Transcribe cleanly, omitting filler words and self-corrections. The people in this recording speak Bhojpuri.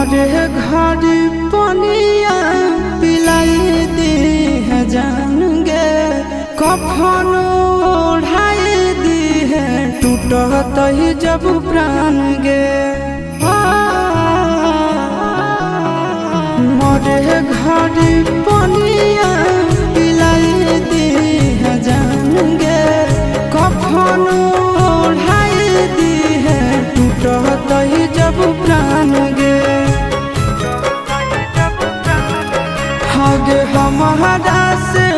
मोरे घर पनिया पिलाई दी है जान गे, कफन ओढ़ाई दी है टूटत ही जब प्राण गे। मोरे घर पनिया पिलाई दी है जान गे, कफन ओढ़ाई दी है टूटत ही जब प्राण गे। हगे हमारा से